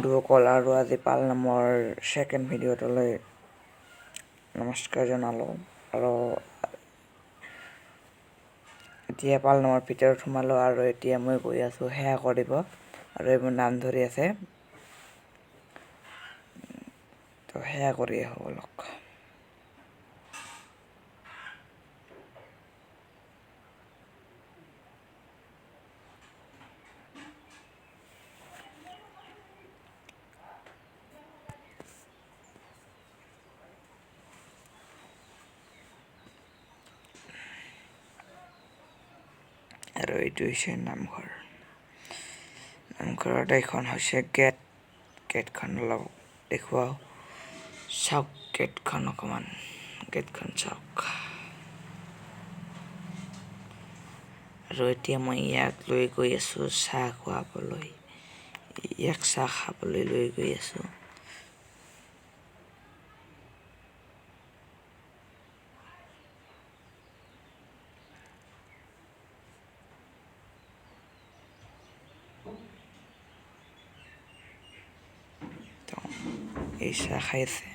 বন্ধুসকল আৰু আজি পাল নামৰ ছেকেণ্ড ভিডিঅ'টোলৈ নমস্কাৰ জনালোঁ আৰু এতিয়া পাল নামৰ ভিতৰত সোমালোঁ আৰু এতিয়া মই গৈ আছোঁ সেয়া কৰিব আৰু এইবোৰ নাম ধৰি আছে তো সেয়া কৰি আহোঁ অলপ আৰু এইটো হৈছে নামঘৰত এইখন হৈছে গেটখন অলপ দেখুৱাও চাওক গেটখন অকণমান গেটখন চাওক আৰু এতিয়া মই ইয়াক লৈ গৈ আছোঁ চাহ খুৱাবলৈ ইয়াক চাহ খাবলৈ লৈ গৈ আছোঁ এই চাহ খাইছে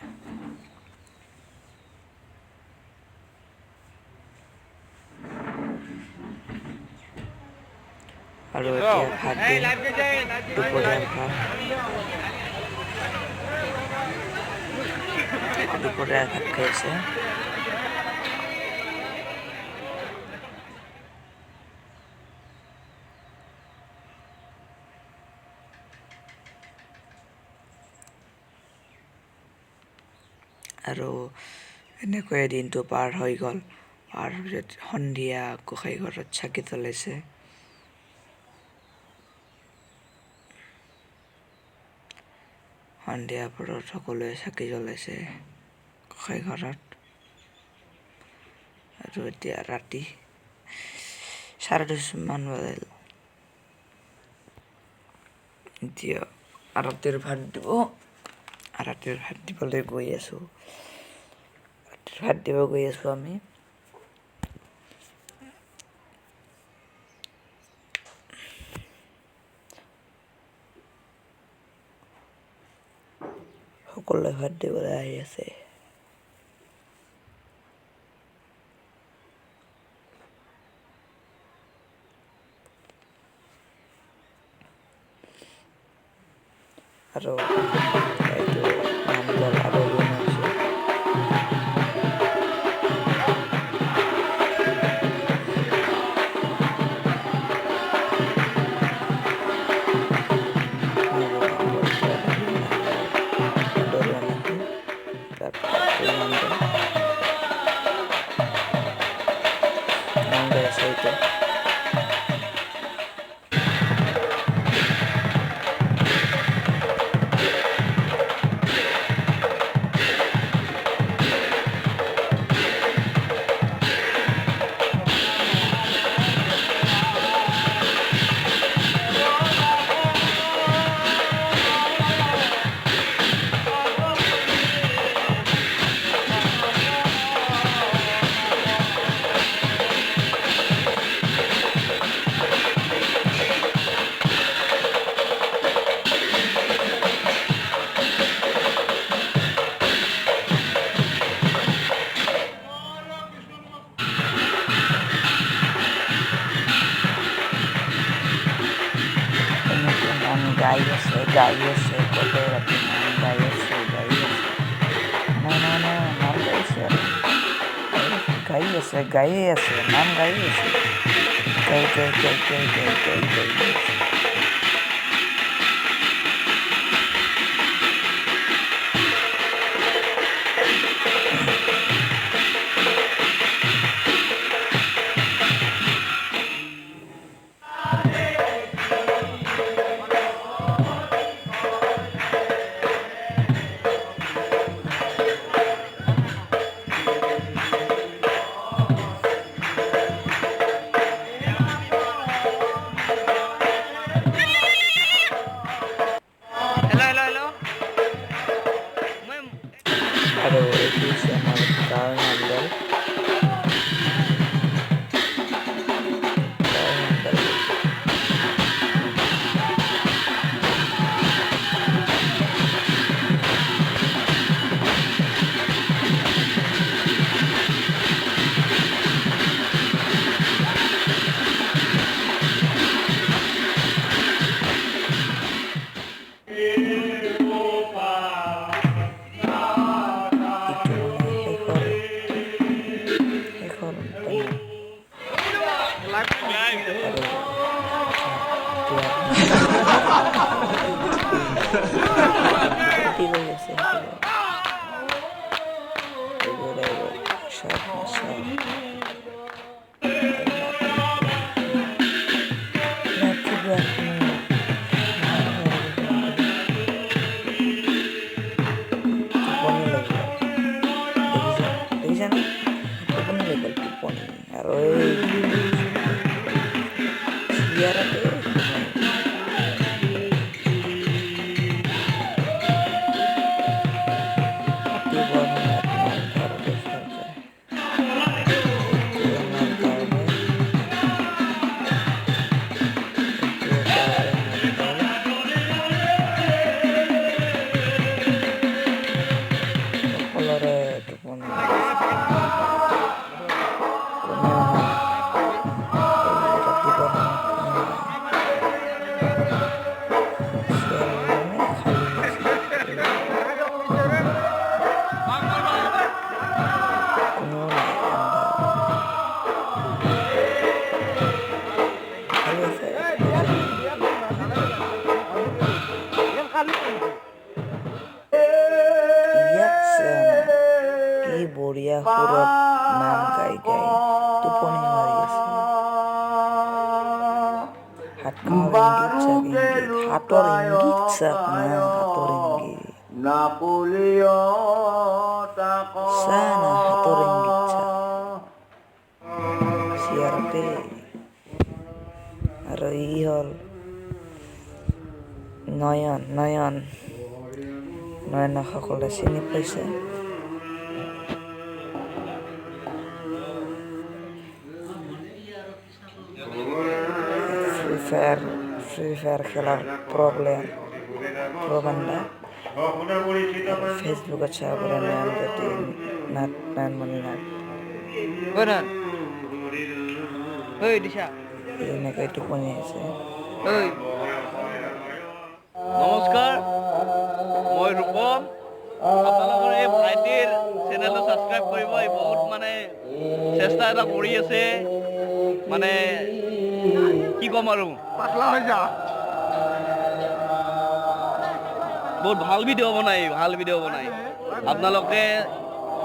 আৰু এতিয়া ভাত দুপৰীয়াৰ ভাত খাইছে আৰু এনেকৈয়ে দিনটো পাৰ হৈ গ'ল পাৰ পিছত সন্ধিয়া গোসাঁই ঘৰত চাকি জ্বলাইছে সন্ধিয়া পৰত সকলোৱে চাকি জ্বলাইছে গোসাঁই ঘৰত আৰু এতিয়া ৰাতি 10:30 মান বাজিল এতিয়া আৰতিৰ ভাত দিবলৈ গৈ আছোঁ ভাত দিব গৈ আছোঁ আমি সকলোৱে ভাত দিবলৈ আহি আছে আৰু এইটো নামঘৰ আৰু ৰুম আছে গাই আছে কত ৰাতি গাই আছে নাম গাইছে গায়ে আছে নাম গাই আছে গাই Kau inggit sak inggit. Hator inggit sak na hator inggit. Sana hator inggit sak. Siarte. Aro ই হল নয়নক সকলে চিনি পাইছে। ফ্রি ফায়ার খেলার প্রবন্ধা ফেসবুকত চাব পাৰে নয়নমণি নাথ এনেকৈ টোপনি আছে। নমস্কাৰ, মই ৰূপম। আপোনালোকৰ এই ভাইটিৰ চেনেলটো ছাবস্ক্ৰাইব কৰিব। এই বহুত চেষ্টা এটা কৰি আছে, কি ক'ম আৰু, পাতলা হৈ যা। বহুত ভাল ভিডিঅ' বনাই আপোনালোকে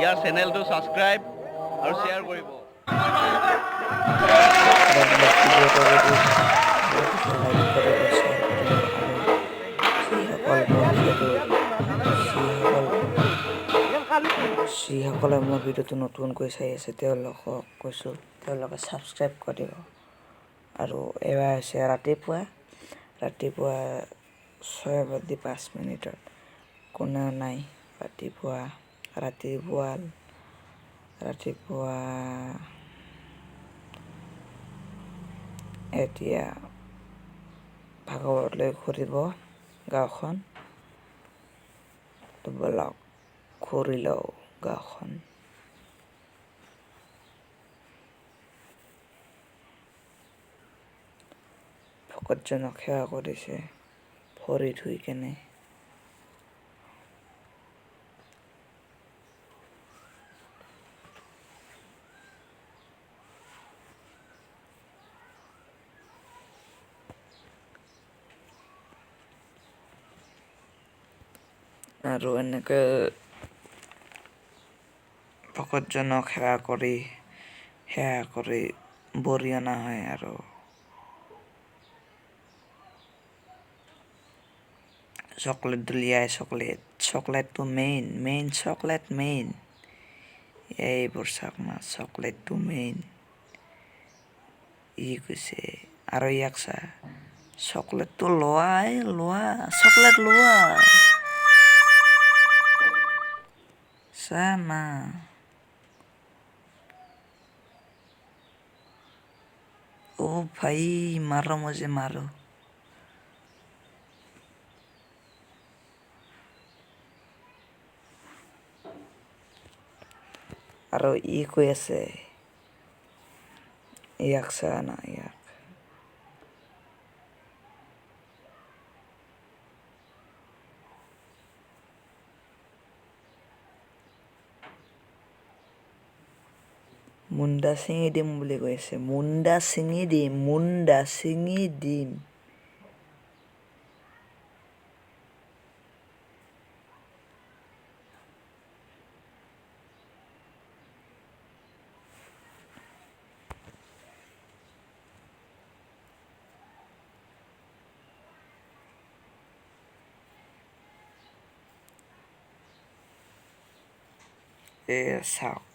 ইয়াৰ চেনেলটো ছাবস্ক্ৰাইব আৰু শ্বেয়াৰ কৰিব। যিসকলে মোৰ ভিডিঅ'টো নতুনকৈ চাই আছে তেওঁলোকক কৈছোঁ তেওঁলোকে ছাবস্ক্ৰাইব কৰিব। আৰু এবাৰ হৈছে ৰাতিপুৱা 6:05 কোনেও নাই। ৰাতিপুৱা এতিয়া ভাগৱতলৈ ঘূৰিব গাঁওখন। ব'লক ঘূৰি লওঁ গাঁওখন। ভকতজনক সেৱা কৰিছে ভৰি ধুই কেনে। আৰু এনেকৈ ভকতজনক সেৱা কৰি বৰি অনা হয়। আৰু চকলেট দলিয়াই চকলেটটো মেইন এইবোৰ চাক না চকলেটটো মেইন ই কৈছে। আৰু ইয়াক চা চকলেটটো চকলেট লোৱা চা না। ও ভাই মাৰো মুঝে মাৰো। আৰু ই কৈ আছে ইয়াক চা না ইয়াক। মুণ্ডা ছিঙি দিম বুলি কৈছে। মুণ্ডা ছিঙি দিম। চাওক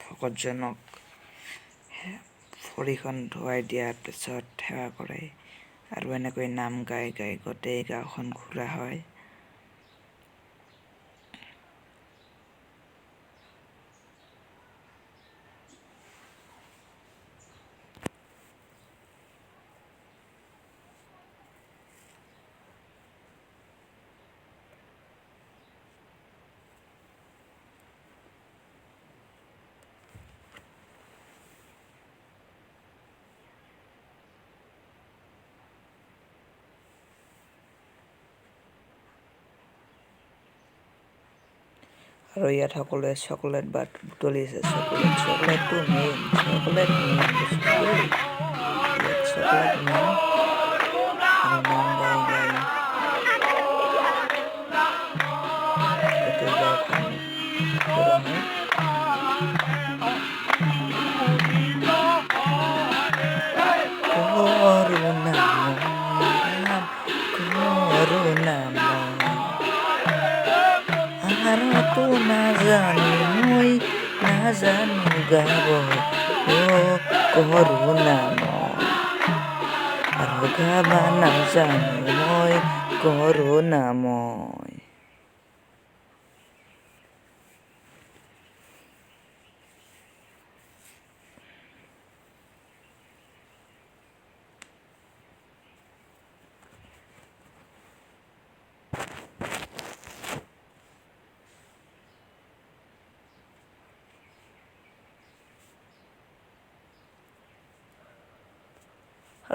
ভকতজনক ভৰিখন ধুৱাই দিয়াৰ পিছত সেৱা কৰে। আৰু এনেকৈ নাম গাই গোটেই গাঁওখন ঘূৰা হয়। আৰু ইয়াত সকলোৱে চকলেট বুটলিছে। চকলেটটো মেইন আৰু নাম গাই গোটেই গাঁওখন ঘূৰা হয়। নাম কৰোণা মই ৰগাবা নাজানো মই কৰোণা মই।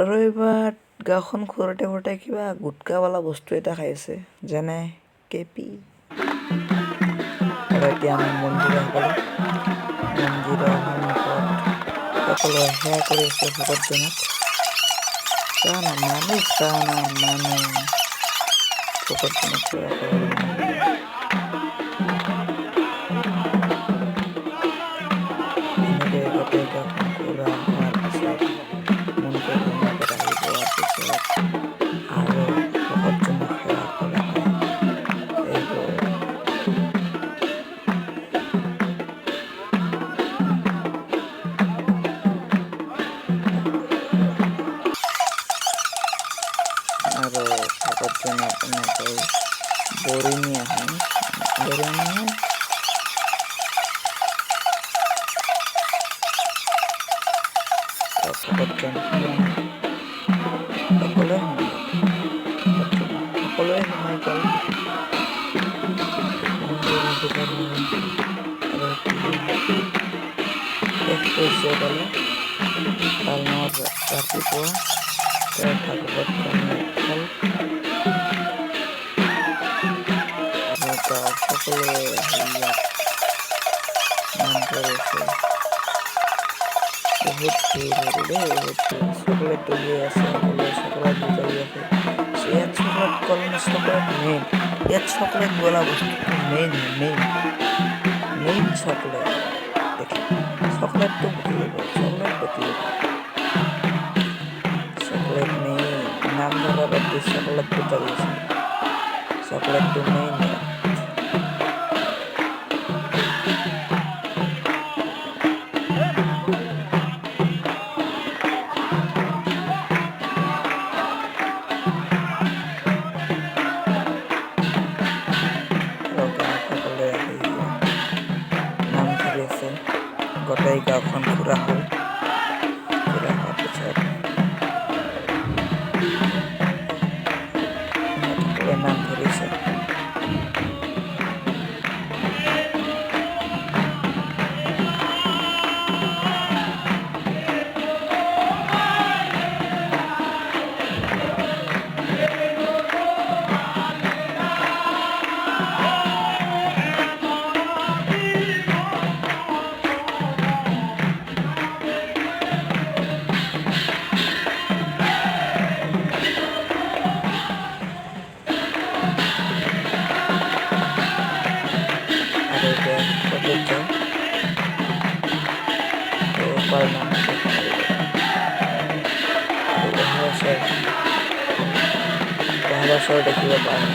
আৰু এইবাৰ গাঁওখন ঘূৰোতে ঘূৰোতে কিবা গুটকাৱালা বস্তু এটা খাই আছে, যেনে কেপি। আৰু এতিয়া আমি মন্দিৰৰ সন্মুখত সকলোৱে সেৱা কৰি আছে ভকতজনক। মানুহ ভকতজনক সেৱা কৰে। এনেকৈ গোটেই গাঁওখন ঘূৰা হোৱাৰ পিছত মন্দিৰৰ সন্মুখত আহি পোৱাৰ পিছত আৰু ভকতজনক সেৱা কৰা হয়। এইবোৰ আৰু ভকতজনক এনেকৈ বৰি নিয়া হয়। ভকতজন সকলোৱে সোমাই গ'ল মন্দিৰৰ ভিতৰত। আৰু শেষ হৈছে বোলে পালনামত ৰাতিপুৱা তেওঁ ভাগৱতখনি হ'ল। আৰু গাঁৱত সকলোৱে আহি ইয়াত নাম ধৰিছে। বহুত ভিৰ হ'ল দেই, বহুত ভিৰ। চকলেট দলি আছে, সকলোৱে চকলেট বিচাৰি আছে। ইয়াত চকলেট মেইন, ইয়াত চকলেট বোলা বস্তুটো মেইন চকলেট। চকলেটটো বটলিব, চকলেট মেইন। নাম ধৰা বাদ দি চকলেট বিচাৰি আছে, চকলেটটো মেইন ইয়াত। সকলোৱে আহি নাম ধৰি আছে। গোটেই গাঁওখন ঘূৰা হ'ল। ঘূৰা হোৱাৰ পিছত সকলোৱে নাম ধৰিছে। আৰু এতিয়া ক'ত যাওঁ? পালনাম অহা বছৰ দেখিব পাৰোঁ।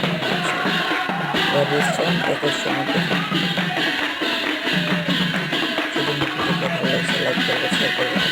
20 চন 21 চনত দেখিম। যদি মোক ভাল লাগিছে লাইক কৰিব, শ্বেয়াৰ কৰিব।